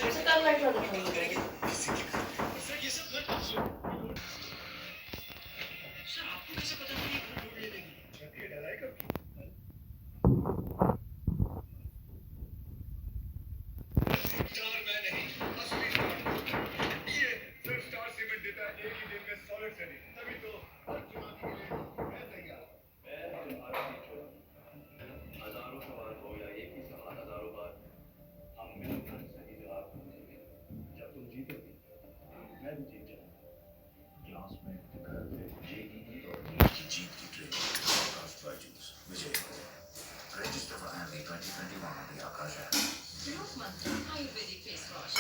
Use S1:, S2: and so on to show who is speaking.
S1: ऐसे कल लाइट वाला था मुझे।
S2: ये सब घर सर आपको कैसे पता कि ये घर ढूंढ ले लेगी? छत ढलाई कब की? स्टार मैं नहीं, असली स्टार। ये सिर्फ स्टार सीमेंट देता है एक ही दिन में सॉलिड सेटिंग। तभी तो हर चुनौती के लिए मैं तैयार। मैं तुम्हारा भी चुनौती। हजारों सवाल हो या एक ही सवाल हजारों बार, हम मिलकर सही जवाब ढूंढेंगे। जब तुम जीतोगे, मैं भी जीत जाऊंगा। क्लासमेट के घर पे जेईई और नीट की जीत की ट्रेनिंग। आकाश बाजूस, Vijay register for MB 2021 on the Akash app. Look Mantra Ayurvedic face wash.